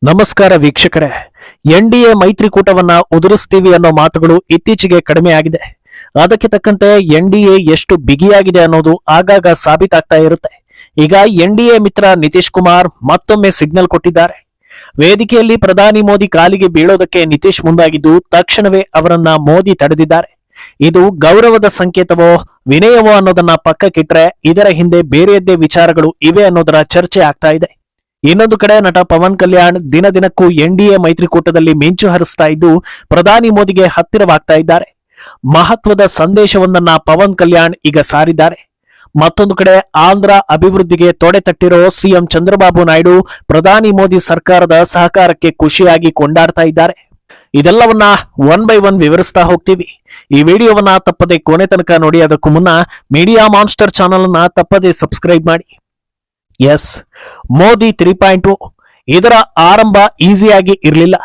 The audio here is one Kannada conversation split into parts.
ನಮಸ್ಕಾರ ವೀಕ್ಷಕರೇ. ಎನ್ಡಿಎ ಮೈತ್ರಿಕೂಟವನ್ನ ಉದುರಿಸ್ತೀವಿ ಅನ್ನೋ ಮಾತುಗಳು ಇತ್ತೀಚೆಗೆ ಕಡಿಮೆಯಾಗಿದೆ. ಅದಕ್ಕೆ ತಕ್ಕಂತೆ ಎನ್ಡಿಎ ಎಷ್ಟು ಬಿಗಿಯಾಗಿದೆ ಅನ್ನೋದು ಆಗಾಗ ಸಾಬೀತಾಗ್ತಾ ಇರುತ್ತೆ. ಈಗ ಎನ್ಡಿಎ ಮಿತ್ರ ನಿತೀಶ್ ಕುಮಾರ್ ಮತ್ತೊಮ್ಮೆ ಸಿಗ್ನಲ್ ಕೊಟ್ಟಿದ್ದಾರೆ. ವೇದಿಕೆಯಲ್ಲಿ ಪ್ರಧಾನಿ ಮೋದಿ ಕಾಲಿಗೆ ಬೀಳೋದಕ್ಕೆ ನಿತೀಶ್ ಮುಂದಾಗಿದ್ದು ತಕ್ಷಣವೇ ಅವರನ್ನ ಮೋದಿ ತಡೆದಿದ್ದಾರೆ. ಇದು ಗೌರವದ ಸಂಕೇತವೋ ವಿನಯವೋ ಅನ್ನೋದನ್ನ ಪಕ್ಕಕ್ಕಿಟ್ರೆ ಇದರ ಹಿಂದೆ ಬೇರೆಯದ್ದೇ ವಿಚಾರಗಳು ಇವೆ ಅನ್ನೋದರ ಚರ್ಚೆ ಆಗ್ತಾ ಇದೆ. ಇನ್ನೊಂದು ಕಡೆ ನಟ ಪವನ್ ಕಲ್ಯಾಣ್ ದಿನ ದಿನಕ್ಕೂ ಎನ್ಡಿಎ ಮೈತ್ರಿಕೂಟದಲ್ಲಿ ಮಿಂಚು ಹರಿಸ್ತಾ ಇದ್ದು ಪ್ರಧಾನಿ ಮೋದಿಗೆ ಹತ್ತಿರವಾಗ್ತಾ ಇದ್ದಾರೆ. ಮಹತ್ವದ ಸಂದೇಶವೊಂದನ್ನ ಪವನ್ ಕಲ್ಯಾಣ್ ಈಗ ಸಾರಿದ್ದಾರೆ. ಮತ್ತೊಂದು ಕಡೆ ಆಂಧ್ರ ಅಭಿವೃದ್ಧಿಗೆ ತೊಡೆ ತಟ್ಟಿರೋ ಸಿಎಂ ಚಂದ್ರಬಾಬು ನಾಯ್ಡು ಪ್ರಧಾನಿ ಮೋದಿ ಸರ್ಕಾರದ ಸಹಕಾರಕ್ಕೆ ಖುಷಿಯಾಗಿ ಕೊಂಡಾಡ್ತಾ ಇದ್ದಾರೆ. ಇದೆಲ್ಲವನ್ನ ಒನ್ ಬೈ ಒನ್ ವಿವರಿಸ್ತಾ ಹೋಗ್ತೀವಿ. ಈ ವಿಡಿಯೋವನ್ನ ತಪ್ಪದೆ ಕೊನೆ ತನಕ ನೋಡಿ. ಅದಕ್ಕೂ ಮುನ್ನ ಮೀಡಿಯಾ ಮಾನ್ಸ್ಟರ್ ಚಾನೆಲ್ ಅನ್ನ ತಪ್ಪದೆ ಸಬ್ಸ್ಕ್ರೈಬ್ ಮಾಡಿ. ಎಸ್, ಮೋದಿ 3.0 ಇದರ ಆರಂಭ ಈಸಿಯಾಗಿ ಇರಲಿಲ್ಲ.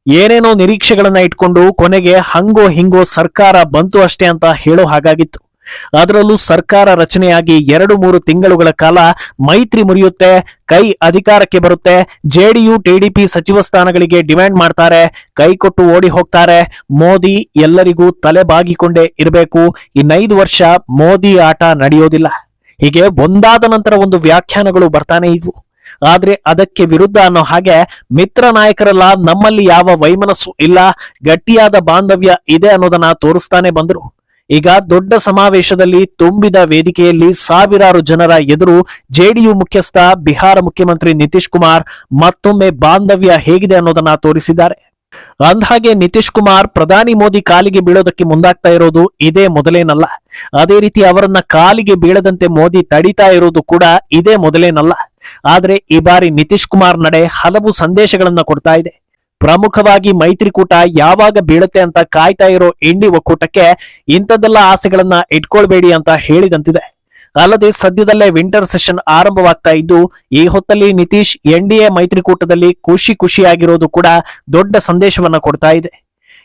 ಏನೇನೋ ನಿರೀಕ್ಷೆಗಳನ್ನ ಇಟ್ಕೊಂಡು ಕೊನೆಗೆ ಹಂಗೋ ಹಿಂಗೋ ಸರ್ಕಾರ ಬಂತು ಅಷ್ಟೇ ಅಂತ ಹೇಳೋ ಹಾಗಾಗಿತ್ತು. ಅದರಲ್ಲೂ ಸರ್ಕಾರ ರಚನೆಯಾಗಿ 2-3 ತಿಂಗಳುಗಳ ಕಾಲ ಮೈತ್ರಿ ಮುರಿಯುತ್ತೆ, ಕೈ ಅಧಿಕಾರಕ್ಕೆ ಬರುತ್ತೆ, ಜೆಡಿಯು ಟಿಡಿಪಿ ಸಚಿವ ಸ್ಥಾನಗಳಿಗೆ ಡಿಮ್ಯಾಂಡ್ ಮಾಡ್ತಾರೆ, ಕೈ ಕೊಟ್ಟು ಓಡಿ ಹೋಗ್ತಾರೆ. ಮೋದಿ ಎಲ್ಲರಿಗೂ ತಲೆ ಬಾಗಿಕೊಂಡೇ ಇರಬೇಕು, ಇನ್ನು 5 ವರ್ಷ ಮೋದಿ ಆಟ ನಡೆಯೋದಿಲ್ಲ. ಹೀಗೆ ಒಂದಾದ ನಂತರ ಒಂದು ವ್ಯಾಖ್ಯಾನಗಳು ಬರ್ತಾನೆ ಇದ್ವು. ಆದ್ರೆ ಅದಕ್ಕೆ ವಿರುದ್ಧ ಅನ್ನೋ ಹಾಗೆ ಮಿತ್ರ ನಾಯಕರೆಲ್ಲ ನಮ್ಮಲ್ಲಿ ಯಾವ ವೈಮನಸ್ಸು ಇಲ್ಲ, ಗಟ್ಟಿಯಾದ ಬಾಂಧವ್ಯ ಇದೆ ಅನ್ನೋದನ್ನ ತೋರಿಸ್ತಾನೆ ಬಂದ್ರು. ಈಗ ದೊಡ್ಡ ಸಮಾವೇಶದಲ್ಲಿ ತುಂಬಿದ ವೇದಿಕೆಯಲ್ಲಿ ಸಾವಿರಾರು ಜನರ ಎದುರು ಜೆಡಿಯು ಮುಖ್ಯಸ್ಥ ಬಿಹಾರ ಮುಖ್ಯಮಂತ್ರಿ ನಿತೀಶ್ ಕುಮಾರ್ ಮತ್ತೊಮ್ಮೆ ಬಾಂಧವ್ಯ ಹೇಗಿದೆ ಅನ್ನೋದನ್ನ ತೋರಿಸಿದ್ದಾರೆ. ಅಂದ್ಹಾಗೆ ನಿತೀಶ್ ಕುಮಾರ್ ಪ್ರಧಾನಿ ಮೋದಿ ಕಾಲಿಗೆ ಬೀಳೋದಕ್ಕೆ ಮುಂದಾಗ್ತಾ ಇರೋದು ಇದೇ ಮೊದಲೇನಲ್ಲ. ಅದೇ ರೀತಿ ಅವರನ್ನ ಕಾಲಿಗೆ ಬೀಳದಂತೆ ಮೋದಿ ತಡೀತಾ ಇರೋದು ಕೂಡ ಇದೇ ಮೊದಲೇನಲ್ಲ. ಆದ್ರೆ ಈ ಬಾರಿ ನಿತೀಶ್ ಕುಮಾರ್ ನಡೆ ಹಲವು ಸಂದೇಶಗಳನ್ನ ಕೊಡ್ತಾ ಇದೆ. ಪ್ರಮುಖವಾಗಿ ಮೈತ್ರಿಕೂಟ ಯಾವಾಗ ಬೀಳುತ್ತೆ ಅಂತ ಕಾಯ್ತಾ ಇರೋ ಇಂಡಿ ಒಕ್ಕೂಟಕ್ಕೆ ಇಂಥದ್ದೆಲ್ಲ ಆಸೆಗಳನ್ನ ಇಟ್ಕೊಳ್ಬೇಡಿ ಅಂತ ಹೇಳಿದಂತಿದೆ. ಅಲ್ಲದೆ ಸದ್ಯದಲ್ಲೇ ವಿಂಟರ್ ಸೆಷನ್ ಆರಂಭವಾಗ್ತಾ ಇದ್ದು ಈ ಹೊತ್ತಲ್ಲಿ ನಿತೀಶ್ ಎನ್ಡಿಎ ಮೈತ್ರಿಕೂಟದಲ್ಲಿ ಖುಷಿಯಾಗಿರೋದು ಕೂಡ ದೊಡ್ಡ ಸಂದೇಶವನ್ನ ಕೊಡ್ತಾ ಇದೆ.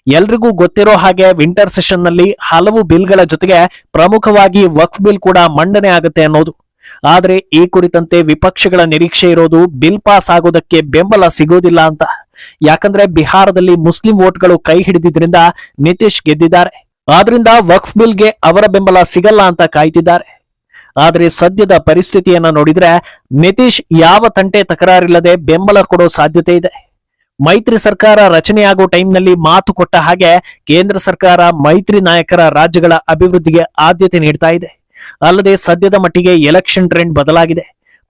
ಎಲ್ರಿಗೂ ಗೊತ್ತಿರೋ ಹಾಗೆ ವಿಂಟರ್ ಸೆಷನ್ ನಲ್ಲಿ ಹಲವು ಬಿಲ್ಗಳ ಜೊತೆಗೆ ಪ್ರಮುಖವಾಗಿ ವಕ್ಫ್ ಬಿಲ್ ಕೂಡ ಮಂಡನೆ ಆಗುತ್ತೆ ಅನ್ನೋದು. ಆದ್ರೆ ಈ ಕುರಿತಂತೆ ವಿಪಕ್ಷಗಳ ನಿರೀಕ್ಷೆ ಇರೋದು ಬಿಲ್ ಪಾಸ್ ಆಗೋದಕ್ಕೆ ಬೆಂಬಲ ಸಿಗೋದಿಲ್ಲ ಅಂತ. ಯಾಕಂದ್ರೆ ಬಿಹಾರದಲ್ಲಿ ಮುಸ್ಲಿಂ ವೋಟ್ಗಳು ಕೈ ಹಿಡಿದಿದ್ರಿಂದ ನಿತೀಶ್ ಗೆದ್ದಿದ್ದಾರೆ. ಆದ್ರಿಂದ ವಕ್ಫ್ ಬಿಲ್ಗೆ ಅವರ ಬೆಂಬಲ ಸಿಗಲ್ಲ ಅಂತ ಕಾಯ್ತಿದ್ದಾರೆ. ಆದ್ರೆ ಸದ್ಯದ ಪರಿಸ್ಥಿತಿಯನ್ನ ನೋಡಿದ್ರೆ ನಿತೀಶ್ ಯಾವ ತಂಟೆ ತಕರಾರಿಲ್ಲದೆ ಬೆಂಬಲ ಕೊಡೋ ಸಾಧ್ಯತೆ ಇದೆ. ಮೈತ್ರಿ ಸರ್ಕಾರ ರಚನೆಯಾಗೋ ಟೈಮ್ನಲ್ಲಿ ಮಾತು ಕೊಟ್ಟ ಹಾಗೆ ಕೇಂದ್ರ ಸರ್ಕಾರ ಮೈತ್ರಿ ನಾಯಕರ ರಾಜ್ಯಗಳ ಅಭಿವೃದ್ಧಿಗೆ ಆದ್ಯತೆ ನೀಡ್ತಾ ಇದೆ. ಅಲ್ಲದೆ ಸದ್ಯದ ಮಟ್ಟಿಗೆ ಎಲೆಕ್ಷನ್ ಟ್ರೆಂಡ್ ಬದಲಾಗಿದೆ.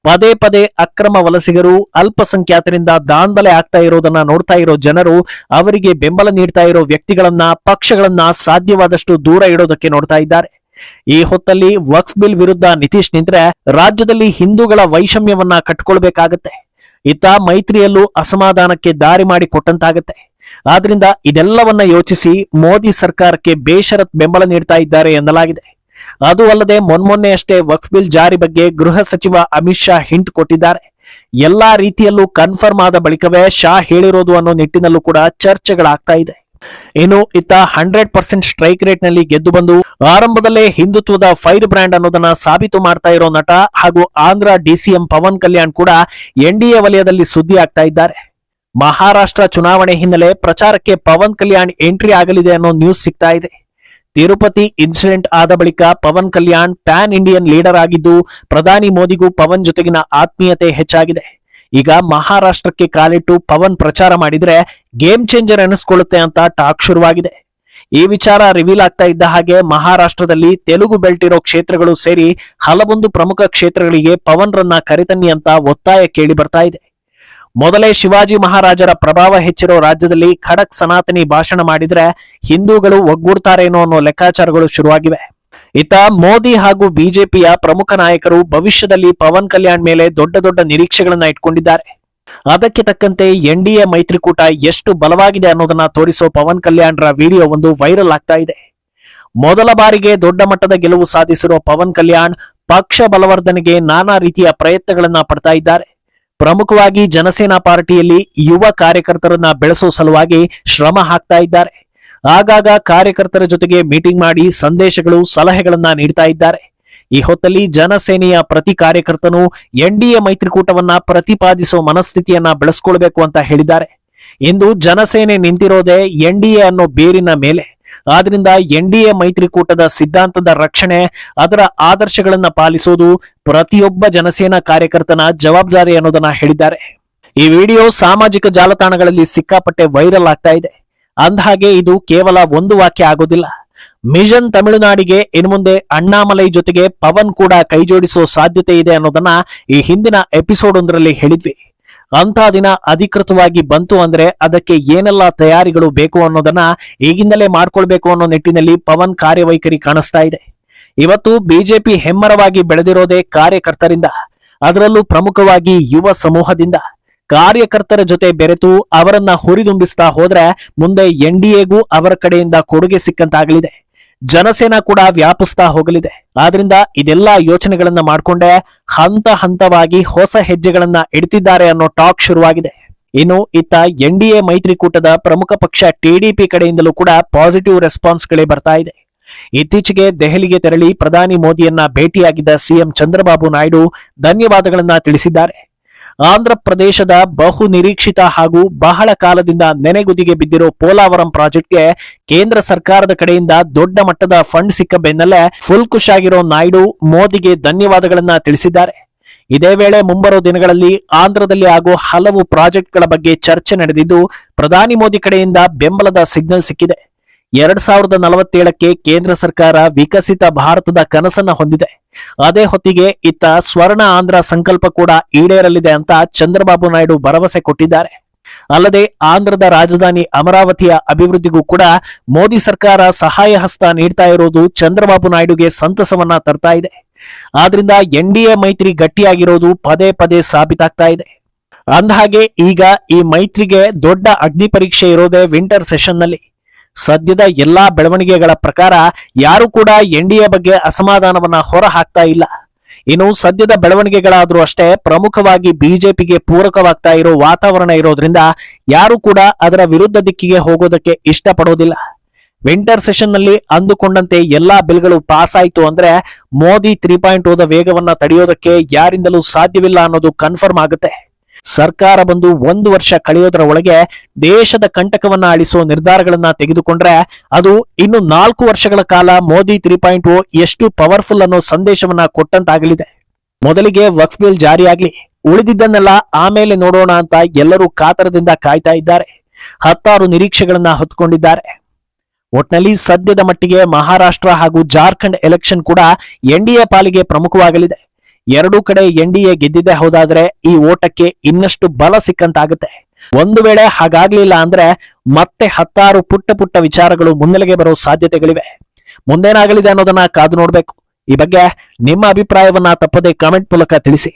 ಪದೇ ಪದೇ ಅಕ್ರಮ ವಲಸಿಗರು ಅಲ್ಪಸಂಖ್ಯಾತರಿಂದ ದಾಂಧಲೆ ಆಗ್ತಾ ಇರೋದನ್ನ ನೋಡ್ತಾ ಇರೋ ಜನರು ಅವರಿಗೆ ಬೆಂಬಲ ನೀಡ್ತಾ ಇರೋ ವ್ಯಕ್ತಿಗಳನ್ನ ಪಕ್ಷಗಳನ್ನ ಸಾಧ್ಯವಾದಷ್ಟು ದೂರ ಇಡೋದಕ್ಕೆ ನೋಡ್ತಾ ಇದ್ದಾರೆ. ಈ ಹೊತ್ತಲ್ಲಿ ವಕ್ಫ್ ಬಿಲ್ ವಿರುದ್ಧ ನಿತೀಶ್ ನಿಂತ್ರೆ ರಾಜ್ಯದಲ್ಲಿ ಹಿಂದೂಗಳ ವೈಷಮ್ಯವನ್ನ ಕಟ್ಕೊಳ್ಬೇಕಾಗತ್ತೆ. ಇತ್ತ ಮೈತ್ರಿಯಲ್ಲೂ ಅಸಮಾಧಾನಕ್ಕೆ ದಾರಿ ಮಾಡಿ ಕೊಟ್ಟಂತಾಗತ್ತೆ. ಆದ್ರಿಂದ ಇದೆಲ್ಲವನ್ನ ಯೋಚಿಸಿ ಮೋದಿ ಸರ್ಕಾರಕ್ಕೆ ಬೇಷರತ್ ಬೆಂಬಲ ನೀಡ್ತಾ ಇದ್ದಾರೆ ಎನ್ನಲಾಗಿದೆ. ಅದು ಅಲ್ಲದೆ ಮೊನ್ನೆಯಷ್ಟೇ ವಕ್ಫ್ ಬಿಲ್ ಜಾರಿ ಬಗ್ಗೆ ಗೃಹ ಸಚಿವ ಅಮಿತ್ ಶಾ ಹಿಂಟ್ ಕೊಟ್ಟಿದ್ದಾರೆ. ಎಲ್ಲಾ ರೀತಿಯಲ್ಲೂ ಕನ್ಫರ್ಮ್ ಆದ ಬಳಿಕವೇ ಶಾ ಹೇಳಿರೋದು ಅನ್ನೋ ನಿಟ್ಟಿನಲ್ಲೂ ಕೂಡ ಚರ್ಚೆಗಳಾಗ್ತಾ ಇದೆ. ಇನ್ನು ಇತ್ತ 100% ಸ್ಟ್ರೈಕ್ ರೇಟ್ ನಲ್ಲಿ ಗೆದ್ದು ಬಂದು ಆರಂಭದಲ್ಲೇ ಹಿಂದುತ್ವದ ಫೈರ್ ಬ್ರ್ಯಾಂಡ್ ಅನ್ನೋದನ್ನ ಸಾಬೀತು ಮಾಡ್ತಾ ಇರೋ ನಟ ಹಾಗೂ ಆಂಧ್ರ ಡಿಸಿಎಂ ಪವನ್ ಕಲ್ಯಾಣ್ ಕೂಡ ಎನ್ಡಿಎ ವಲಯದಲ್ಲಿ ಸುದ್ದಿ ಆಗ್ತಾ ಇದ್ದಾರೆ. ಮಹಾರಾಷ್ಟ್ರ ಚುನಾವಣೆ ಹಿನ್ನೆಲೆ ಪ್ರಚಾರಕ್ಕೆ ಪವನ್ ಕಲ್ಯಾಣ್ ಎಂಟ್ರಿ ಆಗಲಿದೆ ಅನ್ನೋ ನ್ಯೂಸ್ ಸಿಗ್ತಾ ಇದೆ. ತಿರುಪತಿ ಇನ್ಸಿಡೆಂಟ್ ಆದ ಬಳಿಕ Pawan Kalyan pan Indian leader ಆಗಿದ್ದು ಪ್ರಧಾನಿ ಮೋದಿಗೂ ಪವನ್ ಜೊತೆಗಿನ ಆತ್ಮೀಯತೆ ಹೆಚ್ಚಾಗಿದೆ. ಈಗ ಮಹಾರಾಷ್ಟ್ರಕ್ಕೆ ಕಾಲಿಟ್ಟು ಪವನ್ ಪ್ರಚಾರ ಮಾಡಿದ್ರೆ ಗೇಮ್ ಚೇಂಜರ್ ಎನಿಸ್ಕೊಳ್ಳುತ್ತೆ ಅಂತ ಟಾಕ್ ಶುರುವಾಗಿದೆ. ಈ ವಿಚಾರ ರಿವೀಲ್ ಆಗ್ತಾ ಇದ್ದ ಹಾಗೆ ಮಹಾರಾಷ್ಟ್ರದಲ್ಲಿ ತೆಲುಗು ಬೆಲ್ಟ್ ಇರೋ ಕ್ಷೇತ್ರಗಳು ಸೇರಿ ಹಲವೊಂದು ಪ್ರಮುಖ ಕ್ಷೇತ್ರಗಳಿಗೆ ಪವನ್ ರನ್ನ ಕರೆತನ್ನಿ ಅಂತ ಒತ್ತಾಯ ಕೇಳಿ ಬರ್ತಾ ಇದೆ. ಮೊದಲೇ ಶಿವಾಜಿ ಮಹಾರಾಜರ ಪ್ರಭಾವ ಹೆಚ್ಚಿರೋ ರಾಜ್ಯದಲ್ಲಿ ಖಡಕ್ ಸನಾತನಿ ಭಾಷಣ ಮಾಡಿದ್ರೆ ಹಿಂದೂಗಳು ಒಗ್ಗೂಡ್ತಾರೇನೋ ಅನ್ನೋ ಲೆಕ್ಕಾಚಾರಗಳು ಶುರುವಾಗಿವೆ. ಇತ್ತ ಮೋದಿ ಹಾಗೂ ಬಿಜೆಪಿಯ ಪ್ರಮುಖ ನಾಯಕರು ಭವಿಷ್ಯದಲ್ಲಿ ಪವನ್ ಕಲ್ಯಾಣ್ ಮೇಲೆ ದೊಡ್ಡ ದೊಡ್ಡ ನಿರೀಕ್ಷೆಗಳನ್ನ ಇಟ್ಕೊಂಡಿದ್ದಾರೆ. ಅದಕ್ಕೆ ತಕ್ಕಂತೆ ಎನ್ಡಿಎ ಮೈತ್ರಿಕೂಟ ಎಷ್ಟು ಬಲವಾಗಿದೆ ಅನ್ನೋದನ್ನ ತೋರಿಸೋ ಪವನ್ ಕಲ್ಯಾಣ್ರ ವಿಡಿಯೋ ಒಂದು ವೈರಲ್ ಆಗ್ತಾ ಇದೆ. ಮೊದಲ ಬಾರಿಗೆ ದೊಡ್ಡ ಮಟ್ಟದ ಗೆಲುವು ಸಾಧಿಸಿರುವ ಪವನ್ ಕಲ್ಯಾಣ್ ಪಕ್ಷ ಬಲವರ್ಧನೆಗೆ ನಾನಾ ರೀತಿಯ ಪ್ರಯತ್ನಗಳನ್ನ ಪಡ್ತಾ ಇದ್ದಾರೆ. ಪ್ರಮುಖವಾಗಿ ಜನಸೇನಾ ಪಾರ್ಟಿಯಲ್ಲಿ ಯುವ ಕಾರ್ಯಕರ್ತರನ್ನ ಬೆಳೆಸೋ ಸಲುವಾಗಿ ಶ್ರಮ ಹಾಕ್ತಾ ಇದ್ದಾರೆ. ಆಗಾಗ ಕಾರ್ಯಕರ್ತರ ಜೊತೆಗೆ ಮೀಟಿಂಗ್ ಮಾಡಿ ಸಂದೇಶಗಳು ಸಲಹೆಗಳನ್ನ ನೀಡ್ತಾ ಇದ್ದಾರೆ. ಈ ಹೊತ್ತಲ್ಲಿ ಜನಸೇನೆಯ ಪ್ರತಿ ಕಾರ್ಯಕರ್ತನು ಎನ್ಡಿಎ ಮೈತ್ರಿಕೂಟವನ್ನ ಪ್ರತಿಪಾದಿಸುವ ಮನಸ್ಥಿತಿಯನ್ನ ಬೆಳೆಸ್ಕೊಳ್ಬೇಕು ಅಂತ ಹೇಳಿದ್ದಾರೆ. ಇಂದು ಜನಸೇನೆ ನಿಂತಿರೋದೇ ಎನ್ಡಿಎ ಅನ್ನೋ ಬೇರಿನ ಮೇಲೆ. ಆದ್ರಿಂದ ಎನ್ಡಿಎ ಮೈತ್ರಿಕೂಟದ ಸಿದ್ಧಾಂತದ ರಕ್ಷಣೆ, ಅದರ ಆದರ್ಶಗಳನ್ನ ಪಾಲಿಸುವುದು ಪ್ರತಿಯೊಬ್ಬ ಜನಸೇನಾ ಕಾರ್ಯಕರ್ತನ ಜವಾಬ್ದಾರಿ ಅನ್ನೋದನ್ನ ಹೇಳಿದ್ದಾರೆ. ಈ ವಿಡಿಯೋ ಸಾಮಾಜಿಕ ಜಾಲತಾಣಗಳಲ್ಲಿ ಸಿಕ್ಕಾಪಟ್ಟೆ ವೈರಲ್ ಆಗ್ತಾ ಇದೆ. ಅಂದಹಾಗೆ ಇದು ಕೇವಲ ಒಂದು ವಾಕ್ಯ ಆಗೋದಿಲ್ಲ. ಮಿಷನ್ ತಮಿಳುನಾಡಿಗೆ ಇನ್ನು ಮುಂದೆ ಅಣ್ಣಾಮಲೈ ಜೊತೆಗೆ ಪವನ್ ಕೂಡ ಕೈಜೋಡಿಸುವ ಸಾಧ್ಯತೆ ಇದೆ ಅನ್ನೋದನ್ನ ಈ ಹಿಂದಿನ ಎಪಿಸೋಡ್ ಒಂದರಲ್ಲಿ ಹೇಳಿದ್ವಿ. ಅಂತ ದಿನ ಅಧಿಕೃತವಾಗಿ ಬಂತು ಅಂದ್ರೆ ಅದಕ್ಕೆ ಏನೆಲ್ಲ ತಯಾರಿಗಳು ಬೇಕು ಅನ್ನೋದನ್ನ ಈಗಿಂದಲೇ ಮಾಡ್ಕೊಳ್ಬೇಕು ಅನ್ನೋ ನಿಟ್ಟಿನಲ್ಲಿ ಪವನ್ ಕಾರ್ಯವೈಖರಿ ಕಾಣಿಸ್ತಾ ಇದೆ. ಇವತ್ತು ಬಿಜೆಪಿ ಹೆಮ್ಮರವಾಗಿ ಬೆಳೆದಿರೋದೇ ಕಾರ್ಯಕರ್ತರಿಂದ, ಅದರಲ್ಲೂ ಪ್ರಮುಖವಾಗಿ ಯುವ ಸಮೂಹದಿಂದ. ಕಾರ್ಯಕರ್ತರ ಜೊತೆ ಬೆರೆತು ಅವರನ್ನ ಹುರಿದುಂಬಿಸ್ತಾ ಹೋದ್ರೆ ಮುಂದೆ ಎನ್ಡಿಎಗೂ ಅವರ ಕಡೆಯಿಂದ ಕೊಡುಗೆ ಸಿಕ್ಕಂತಾಗಲಿದೆ. ಜನಸೇನಾ ಕೂಡ ವ್ಯಾಪಿಸ್ತಾ ಹೋಗಲಿದೆ. ಆದ್ರಿಂದ ಇದೆಲ್ಲಾ ಯೋಚನೆಗಳನ್ನ ಮಾಡ್ಕೊಂಡೆ ಹಂತ ಹಂತವಾಗಿ ಹೊಸ ಹೆಜ್ಜೆಗಳನ್ನ ಇಡ್ತಿದ್ದಾರೆ ಅನ್ನೋ ಟಾಕ್ ಶುರುವಾಗಿದೆ. ಇನ್ನು ಇತ್ತ ಎನ್ಡಿಎ ಮೈತ್ರಿಕೂಟದ ಪ್ರಮುಖ ಪಕ್ಷ ಟಿಡಿಪಿ ಕಡೆಯಿಂದಲೂ ಕೂಡ ಪಾಸಿಟಿವ್ ರೆಸ್ಪಾನ್ಸ್ಗಳೇ ಬರ್ತಾ ಇದೆ. ಇತ್ತೀಚೆಗೆ ದೆಹಲಿಗೆ ತೆರಳಿ ಪ್ರಧಾನಿ ಮೋದಿಯನ್ನ ಭೇಟಿಯಾಗಿದ್ದ ಸಿಎಂ ಚಂದ್ರಬಾಬು ನಾಯ್ಡು ಧನ್ಯವಾದಗಳನ್ನ ತಿಳಿಸಿದ್ದಾರೆ. ಆಂಧ್ರ ಪ್ರದೇಶದ ಬಹು ನಿರೀಕ್ಷಿತ ಹಾಗೂ ಬಹಳ ಕಾಲದಿಂದ ನೆನೆಗುದಿಗೆ ಬಿದ್ದಿರೋ ಪೋಲಾವರಂ ಪ್ರಾಜೆಕ್ಟ್ಗೆ ಕೇಂದ್ರ ಸರ್ಕಾರದ ಕಡೆಯಿಂದ ದೊಡ್ಡ ಮಟ್ಟದ ಫಂಡ್ ಸಿಕ್ಕ ಬೆನ್ನಲ್ಲೇ ಫುಲ್ ಖುಷ್ ಆಗಿರೋ ನಾಯ್ಡು ಮೋದಿಗೆ ಧನ್ಯವಾದಗಳನ್ನ ತಿಳಿಸಿದ್ದಾರೆ. ಇದೇ ವೇಳೆ ಮುಂಬರೋ ದಿನಗಳಲ್ಲಿ ಆಂಧ್ರದಲ್ಲಿ ಆಗೋ ಹಲವು ಪ್ರಾಜೆಕ್ಟ್ಗಳ ಬಗ್ಗೆ ಚರ್ಚೆ ನಡೆದಿದ್ದು ಪ್ರಧಾನಿ ಮೋದಿ ಕಡೆಯಿಂದ ಬೆಂಬಲದ ಸಿಗ್ನಲ್ ಸಿಕ್ಕಿದೆ. 2047ಕ್ಕೆ ಕೇಂದ್ರ ಸರ್ಕಾರ ವಿಕಸಿತ ಭಾರತದ ಕನಸನ್ನ ಹೊಂದಿದೆ. ಅದೇ ಹೊತ್ತಿಗೆ ಇತ್ತ ಸ್ವರ್ಣ ಆಂಧ್ರ ಸಂಕಲ್ಪ ಕೂಡ ಈಡೇರಲಿದೆ ಅಂತ ಚಂದ್ರಬಾಬು ನಾಯ್ಡು ಭರವಸೆ ಕೊಟ್ಟಿದ್ದಾರೆ. ಅಲ್ಲದೆ ಆಂಧ್ರದ ರಾಜಧಾನಿ ಅಮರಾವತಿಯ ಅಭಿವೃದ್ಧಿಗೂ ಕೂಡ ಮೋದಿ ಸರ್ಕಾರ ಸಹಾಯ ಹಸ್ತ ನೀಡ್ತಾ ಇರೋದು ಚಂದ್ರಬಾಬು ನಾಯ್ಡುಗೆ ಸಂತಸವನ್ನ ತರ್ತಾ ಇದೆ. ಆದ್ರಿಂದ ಎನ್ಡಿಎ ಮೈತ್ರಿ ಗಟ್ಟಿಯಾಗಿರೋದು ಪದೇ ಪದೇ ಸಾಬೀತಾಗ್ತಾ ಇದೆ. ಅಂದಹಾಗೆ ಈಗ ಈ ಮೈತ್ರಿಗೆ ದೊಡ್ಡ ಅಗ್ನಿ ಪರೀಕ್ಷೆ ಇರೋದೇ ವಿಂಟರ್ ಸೆಷನ್ ನಲ್ಲಿ. ಸದ್ಯದ ಎಲ್ಲಾ ಬೆಳವಣಿಗೆಗಳ ಪ್ರಕಾರ ಯಾರು ಕೂಡ ಎನ್ಡಿಎ ಬಗ್ಗೆ ಅಸಮಾಧಾನವನ್ನ ಹೊರ ಹಾಕ್ತಾ ಇಲ್ಲ. ಇನ್ನು ಸದ್ಯದ ಬೆಳವಣಿಗೆಗಳಾದ್ರೂ ಅಷ್ಟೇ ಪ್ರಮುಖವಾಗಿ ಬಿಜೆಪಿಗೆ ಪೂರಕವಾಗ್ತಾ ಇರೋ ವಾತಾವರಣ ಇರೋದ್ರಿಂದ ಯಾರು ಕೂಡ ಅದರ ವಿರುದ್ಧ ದಿಕ್ಕಿಗೆ ಹೋಗೋದಕ್ಕೆ ಇಷ್ಟಪಡೋದಿಲ್ಲ. ವಿಂಟರ್ ಸೆಷನ್ ನಲ್ಲಿ ಅಂದುಕೊಂಡಂತೆ ಎಲ್ಲಾ ಬಿಲ್ಗಳು ಪಾಸ್ ಆಯ್ತು ಅಂದ್ರೆ ಮೋದಿ 3.0ದ ವೇಗವನ್ನ ತಡೆಯೋದಕ್ಕೆ ಯಾರಿಂದಲೂ ಸಾಧ್ಯವಿಲ್ಲ ಅನ್ನೋದು ಕನ್ಫರ್ಮ್ ಆಗುತ್ತೆ. ಸರ್ಕಾರ ಬಂದು 1 ವರ್ಷ ಕಳೆಯೋದರ ಒಳಗೆ ದೇಶದ ಕಂಟಕವನ್ನ ಅಳಿಸುವ ನಿರ್ಧಾರಗಳನ್ನ ತೆಗೆದುಕೊಂಡ್ರೆ ಅದು ಇನ್ನು 4 ವರ್ಷಗಳ ಕಾಲ ಮೋದಿ 3.0 ಎಷ್ಟು ಪವರ್ಫುಲ್ ಅನ್ನೋ ಸಂದೇಶವನ್ನ ಕೊಟ್ಟಂತಾಗಲಿದೆ. ಮೊದಲಿಗೆ ವಕ್ಫ್ ಬಿಲ್ ಜಾರಿಯಾಗ್ಲಿ, ಉಳಿದಿದ್ದನ್ನೆಲ್ಲ ಆಮೇಲೆ ನೋಡೋಣ ಅಂತ ಎಲ್ಲರೂ ಕಾತರದಿಂದ ಕಾಯ್ತಾ ಇದ್ದಾರೆ. 10 ನಿರೀಕ್ಷೆಗಳನ್ನ ಹೊತ್ತುಕೊಂಡಿದ್ದಾರೆ. ಒಟ್ನಲ್ಲಿ ಸದ್ಯದ ಮಟ್ಟಿಗೆ ಮಹಾರಾಷ್ಟ್ರ ಹಾಗೂ ಜಾರ್ಖಂಡ್ ಎಲೆಕ್ಷನ್ ಕೂಡ ಎನ್ಡಿಎ ಪಾಲಿಗೆ ಪ್ರಮುಖವಾಗಲಿದೆ. ಎರಡೂ ಕಡೆ ಎನ್ಡಿಎ ಗೆದ್ದಿದ್ದೇ ಹೌದಾದ್ರೆ ಈ ಓಟಕ್ಕೆ ಇನ್ನಷ್ಟು ಬಲ ಸಿಕ್ಕಂತಾಗುತ್ತೆ. ಒಂದು ವೇಳೆ ಹಾಗಾಗ್ಲಿಲ್ಲ ಅಂದ್ರೆ ಮತ್ತೆ 10 ಪುಟ್ಟ ವಿಚಾರಗಳು ಮುನ್ನೆಲೆಗೆ ಬರೋ ಸಾಧ್ಯತೆಗಳಿವೆ. ಮುಂದೇನಾಗಲಿದೆ ಅನ್ನೋದನ್ನ ಕಾದು ನೋಡ್ಬೇಕು. ಈ ಬಗ್ಗೆ ನಿಮ್ಮ ಅಭಿಪ್ರಾಯವನ್ನ ತಪ್ಪದೆ ಕಾಮೆಂಟ್ ಮೂಲಕ ತಿಳಿಸಿ.